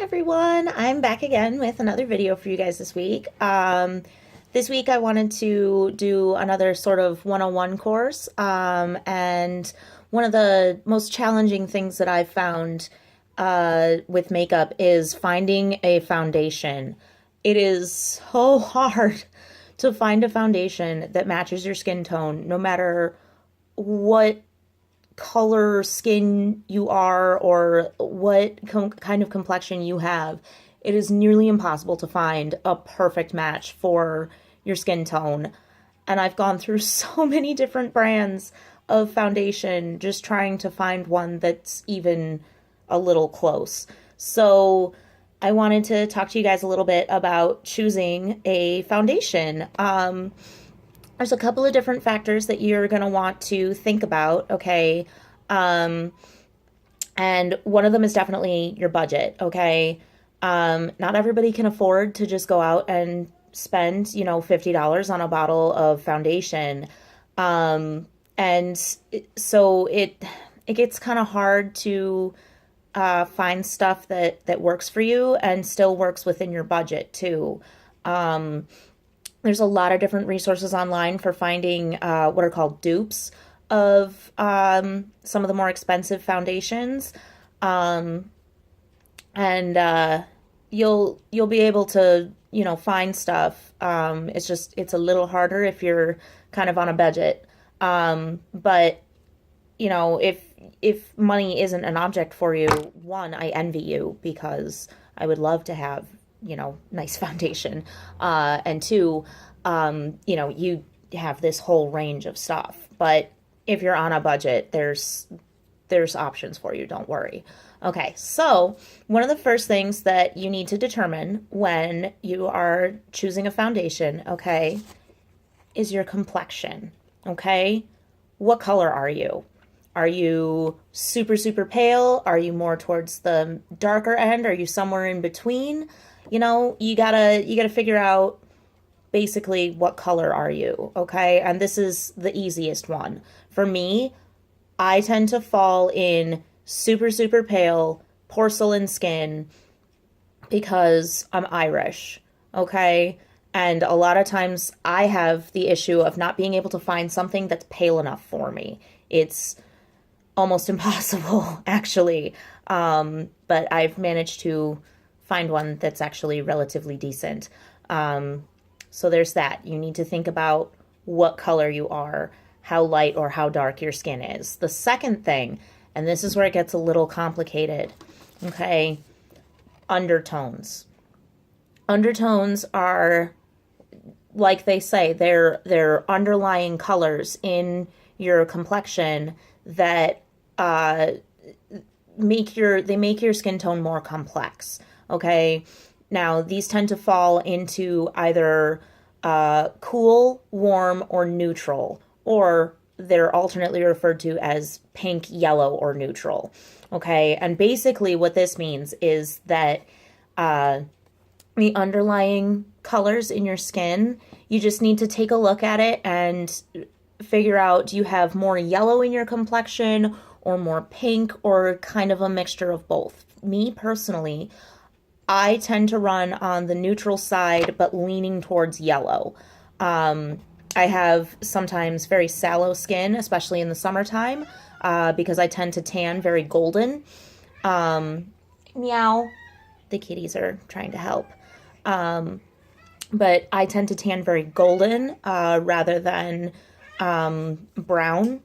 everyone, I'm back again with another video for you guys this week. This week I wanted to do another sort of one-on-one course, and one of the most challenging things that I've found with makeup is finding a foundation. It is so hard to find a foundation that matches your skin tone, no matter what color skin you are or what kind of complexion you have. It is nearly impossible to find a perfect match for your skin tone. And I've gone through so many different brands of foundation just trying to find one that's even a little close. So I wanted to talk to you guys a little bit about choosing a foundation. There's a couple of different factors that you're going to want to think about, okay? And one of them is definitely your budget, okay? Not everybody can afford to just go out and spend, $50 on a bottle of foundation. So it gets kind of hard to find stuff that works for you and still works within your budget too. There's a lot of different resources online for finding what are called dupes of some of the more expensive foundations, and you'll be able to find stuff. It's a little harder if you're kind of on a budget. But if money isn't an object for you, one, I envy you because I would love to have nice foundation. And two, you have this whole range of stuff. But if you're on a budget, there's options for you, don't worry. Okay, so one of the first things that you need to determine when you are choosing a foundation, okay, is your complexion, okay? What color are you? Are you super, super pale? Are you more towards the darker end? Are you somewhere in between? You gotta figure out basically what color are you, okay? And this is the easiest one. For me, I tend to fall in super, super pale porcelain skin because I'm Irish, okay? And a lot of times I have the issue of not being able to find something that's pale enough for me. It's almost impossible, actually. But I've managed to find one that's actually relatively decent. So there's that. You need to think about what color you are, how light or how dark your skin is. The second thing, and this is where it gets a little complicated, okay, undertones. Undertones are, like they say, they're underlying colors in your complexion that make your skin tone more complex. Okay, now these tend to fall into either cool, warm, or neutral, or they're alternately referred to as pink, yellow, or neutral. Okay, and basically what this means is that the underlying colors in your skin, you just need to take a look at it and figure out, do you have more yellow in your complexion or more pink or kind of a mixture of both? Me personally, I tend to run on the neutral side, but leaning towards yellow. I have sometimes very sallow skin, especially in the summertime, because I tend to tan very golden. Meow. The kitties are trying to help. But I tend to tan very golden, rather than brown.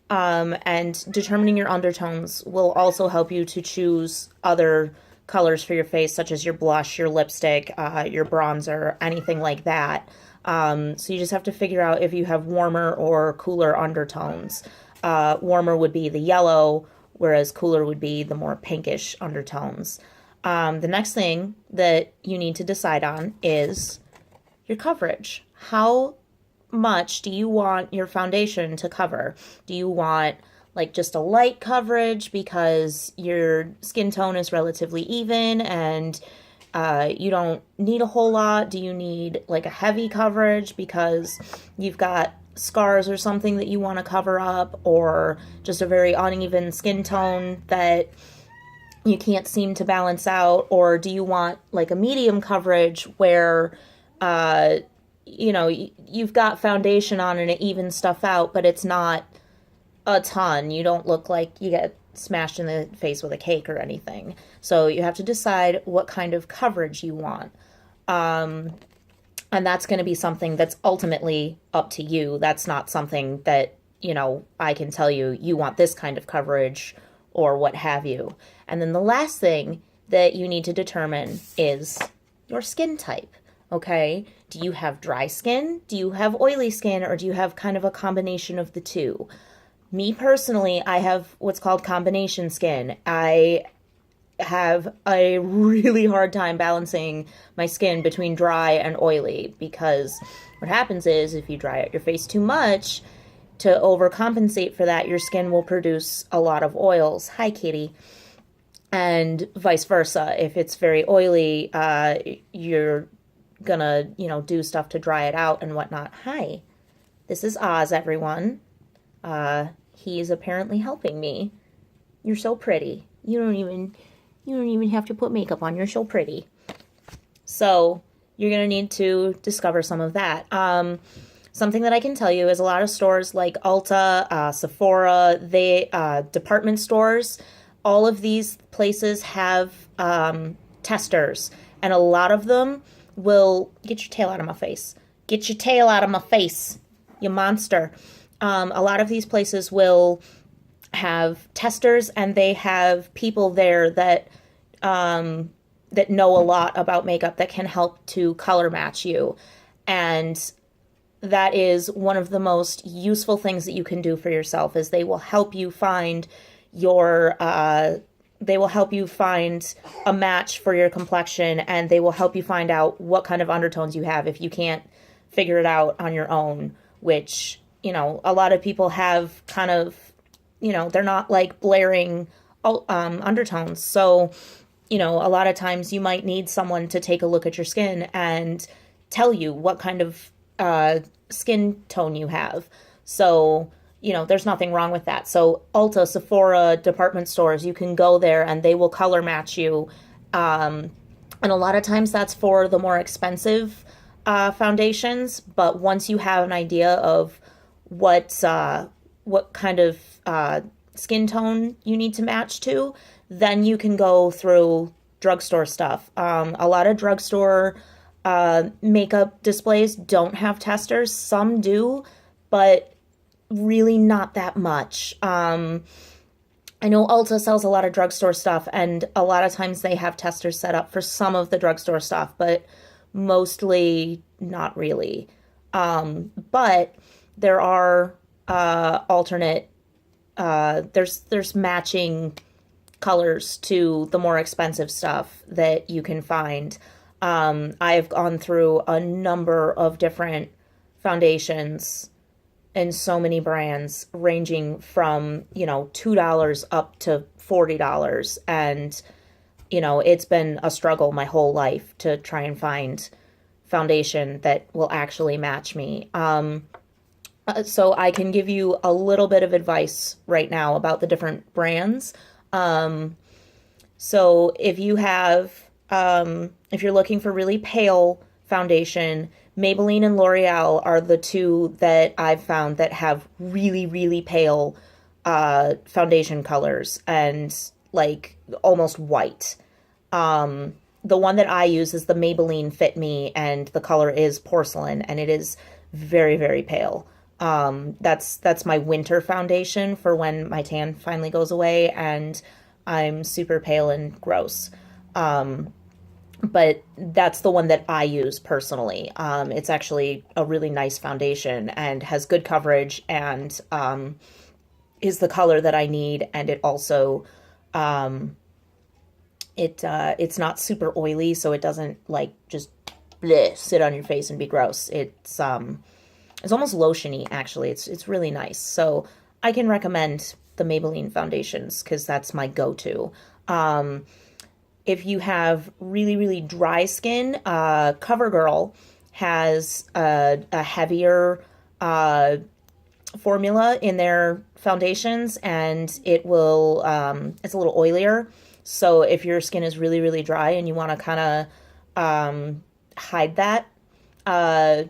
And determining your undertones will also help you to choose other colors for your face, such as your blush, your lipstick, your bronzer, anything like that. So you just have to figure out if you have warmer or cooler undertones. Warmer would be the yellow, whereas cooler would be the more pinkish undertones. The next thing that you need to decide on is your coverage. How much do you want your foundation to cover? Do you want like just a light coverage because your skin tone is relatively even and you don't need a whole lot? Do you need like a heavy coverage because you've got scars or something that you want to cover up, or just a very uneven skin tone that you can't seem to balance out, or do you want like a medium coverage where uh you've got foundation on and it evens stuff out, but it's not a ton. You don't look like you get smashed in the face with a cake or anything. So you have to decide what kind of coverage you want. And that's going to be something that's ultimately up to you. That's not something that, I can tell you, you want this kind of coverage or what have you. And then the last thing that you need to determine is your skin type. Okay? Do you have dry skin? Do you have oily skin? Or do you have kind of a combination of the two? Me personally, I have what's called combination skin. I have a really hard time balancing my skin between dry and oily, because what happens is if you dry out your face too much, to overcompensate for that, your skin will produce a lot of oils. Hi, Katie. And vice versa. If it's very oily, you're gonna, do stuff to dry it out and whatnot. Hi, this is Oz, everyone. He's apparently helping me. You're so pretty. You don't even have to put makeup on. You're so pretty. So you're going to need to discover some of that. Something that I can tell you is a lot of stores like Ulta, Sephora, department stores, all of these places have testers. And a lot of them will... Get your tail out of my face. Get your tail out of my face, you monster. A lot of these places will have testers, and they have people there that know a lot about makeup that can help to color match you. And that is one of the most useful things that you can do for yourself, is they will help you find a match for your complexion, and they will help you find out what kind of undertones you have if you can't figure it out on your own, which, a lot of people have kind of, they're not like blaring undertones. So, a lot of times you might need someone to take a look at your skin and tell you what kind of skin tone you have. So, there's nothing wrong with that. So Ulta, Sephora, department stores, you can go there and they will color match you. And a lot of times that's for the more expensive foundations. But once you have an idea of what kind of skin tone you need to match to, then you can go through drugstore stuff. A lot of drugstore makeup displays don't have testers. Some do, but really not that much. I know Ulta sells a lot of drugstore stuff, and a lot of times they have testers set up for some of the drugstore stuff, but mostly not really. But there are there's matching colors to the more expensive stuff that you can find. I've gone through a number of different foundations and so many brands, ranging from, $2 up to $40. And, it's been a struggle my whole life to try and find foundation that will actually match me. So I can give you a little bit of advice right now about the different brands. So if you have, if you're looking for really pale foundation, Maybelline and L'Oreal are the two that I've found that have really, really pale foundation colors, and like almost white. The one that I use is the Maybelline Fit Me, and the color is porcelain, and it is very, very pale. That's my winter foundation for when my tan finally goes away and I'm super pale and gross. But that's the one that I use personally. It's actually a really nice foundation and has good coverage, and is the color that I need. And it also, it's not super oily, so it doesn't like just bleh, sit on your face and be gross. It's almost lotiony, actually. It's really nice. So I can recommend the Maybelline foundations because that's my go-to. If you have really, really dry skin, CoverGirl has a heavier formula in their foundations, and it will, it's a little oilier. So if your skin is really, really dry and you want to kind of hide that, uh,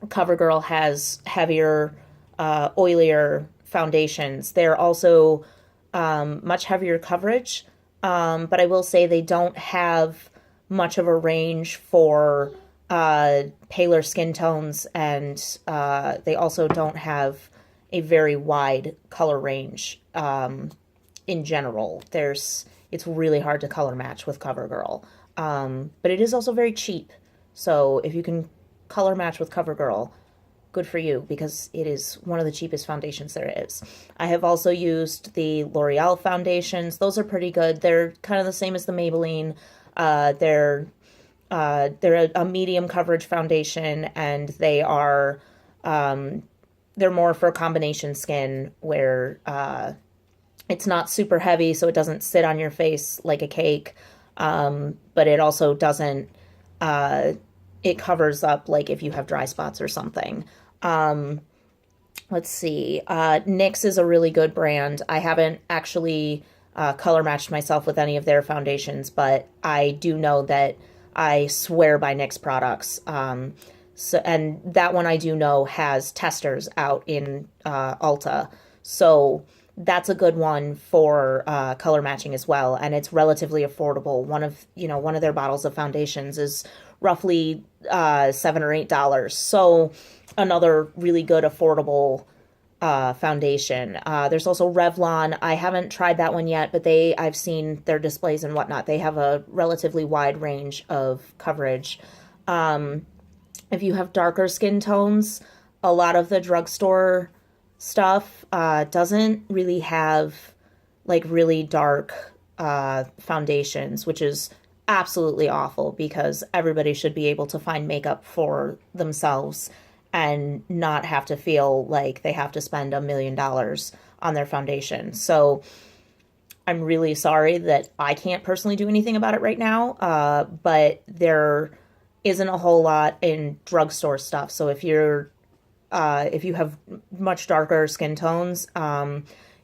CoverGirl has heavier, oilier foundations. They're also much heavier coverage, but I will say they don't have much of a range for paler skin tones, and they also don't have a very wide color range in general. It's really hard to color match with CoverGirl, but it is also very cheap. So if you can color match with CoverGirl, good for you, because it is one of the cheapest foundations there is. I have also used the L'Oreal foundations. Those are pretty good. They're kind of the same as the Maybelline. They're a medium coverage foundation, and they're more for combination skin where it's not super heavy, so it doesn't sit on your face like a cake, but it also doesn't. It covers up like if you have dry spots or something. Let's see. NYX is a really good brand. I haven't actually color matched myself with any of their foundations, but I do know that I swear by NYX products. And that one I do know has testers out in Ulta. So that's a good one for color matching as well, and it's relatively affordable. One of their bottles of foundations is roughly $7 or $8. So another really good affordable foundation. There's also Revlon. I haven't tried that one yet, but I've seen their displays and whatnot. They have a relatively wide range of coverage. If you have darker skin tones, a lot of the drugstore stuff doesn't really have like really dark foundations, which is absolutely awful, because everybody should be able to find makeup for themselves and not have to feel like they have to spend $1 million on their foundation. So I'm really sorry that I can't personally do anything about it right now, but there isn't a whole lot in drugstore stuff. So if you have much darker skin tones,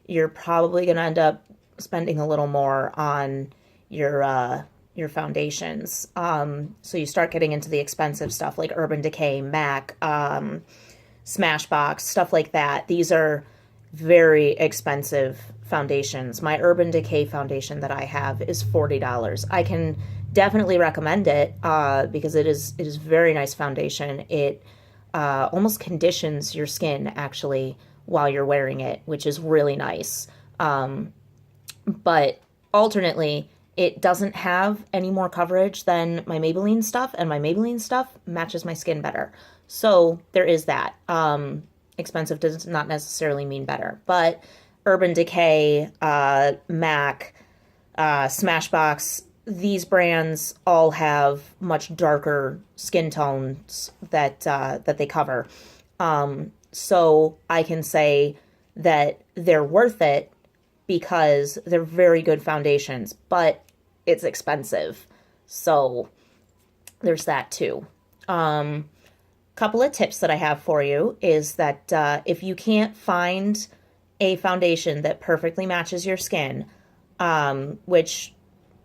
you're probably going to end up spending a little more on your foundations. So you start getting into the expensive stuff like Urban Decay, MAC, Smashbox, stuff like that. These are very expensive foundations. My Urban Decay foundation that I have is $40. I can definitely recommend it because it is very nice foundation. It almost conditions your skin actually while you're wearing it, which is really nice. But alternately, it doesn't have any more coverage than my Maybelline stuff, and my Maybelline stuff matches my skin better. So there is that. Expensive does not necessarily mean better, but Urban Decay, MAC, Smashbox, these brands all have much darker skin tones that they cover. So I can say that they're worth it because they're very good foundations, but it's expensive. So there's that too. Couple of tips that I have for you is that if you can't find a foundation that perfectly matches your skin, which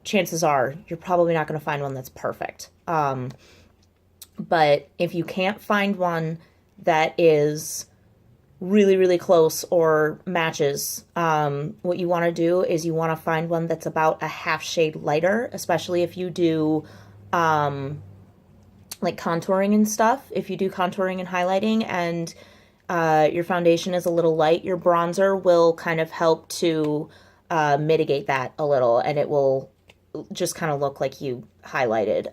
chances are you're probably not going to find one that's perfect. But if you can't find one that is really, really close or matches, what you want to do is you want to find one that's about a half shade lighter, especially if you do like contouring and stuff. If you do contouring and highlighting and your foundation is a little light, your bronzer will kind of help to mitigate that a little, and it will just kind of look like you highlighted.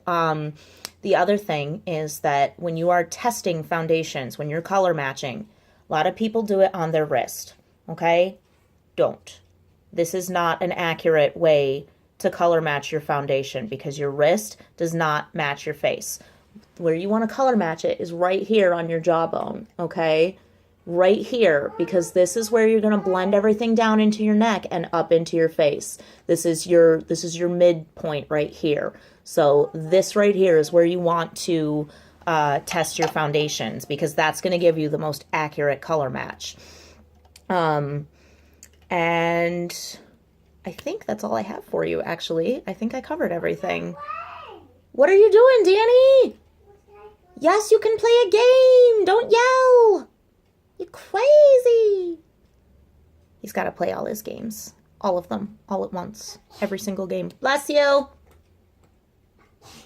The other thing is that when you are testing foundations, when you're color matching, a lot of people do it on their wrist, okay? Don't. This is not an accurate way to color match your foundation because your wrist does not match your face. Where you want to color match it is right here on your jawbone, okay? Right here, because this is where you're going to blend everything down into your neck and up into your face. This is your midpoint right here. So this right here is where you want to test your foundations, because that's going to give you the most accurate color match. And I think that's all I have for you, actually. I think I covered everything. What are you doing, Danny? Yes, you can play a game. Don't yell. You're crazy. He's got to play all his games. All of them. All at once. Every single game. Bless you.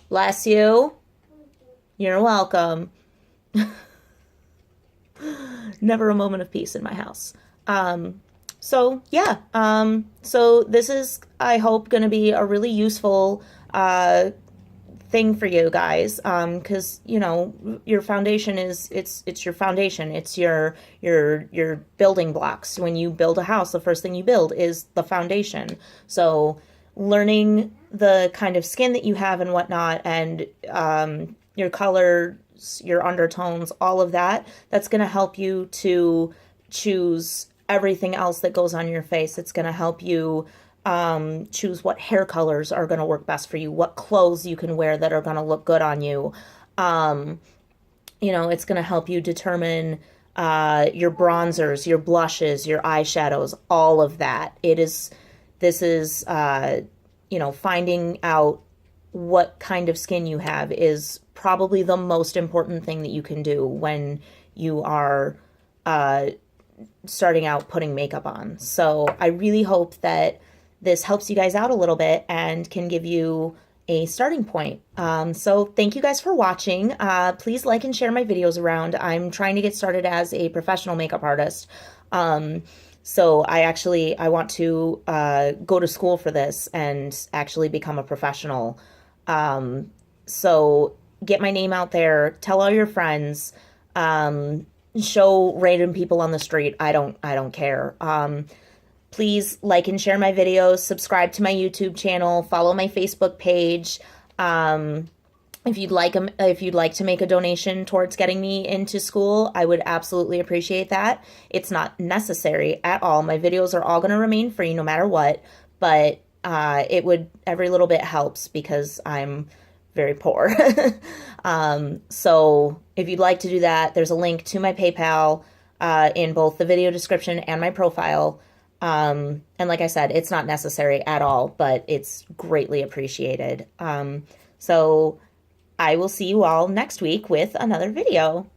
Bless you. You're welcome. Never a moment of peace in my house. So yeah, so this is, I hope, going to be a really useful thing for you guys, because you know your foundation is it's your foundation. It's your building blocks. When you build a house, the first thing you build is the foundation. So learning the kind of skin that you have and whatnot, and your colors, your undertones, all of that, that's going to help you to choose everything else that goes on your face. It's going to help you choose what hair colors are going to work best for you, what clothes you can wear that are going to look good on you. You know, it's going to help you determine your bronzers, your blushes, your eyeshadows, all of that. This is, you know, finding out what kind of skin you have is probably the most important thing that you can do when you are starting out putting makeup on. So I really hope that this helps you guys out a little bit and can give you a starting point. So thank you guys for watching. Please like and share my videos around. I'm trying to get started as a professional makeup artist. So I want to go to school for this and actually become a professional. So get my name out there, tell all your friends, show random people on the street. I don't care. Please like and share my videos, subscribe to my YouTube channel, follow my Facebook page. If you'd like to make a donation towards getting me into school, I would absolutely appreciate that. It's not necessary at all. My videos are all going to remain free no matter what, but every little bit helps because I'm very poor. So if you'd like to do that, there's a link to my PayPal in both the video description and my profile. And like I said, it's not necessary at all, but it's greatly appreciated. So I will see you all next week with another video.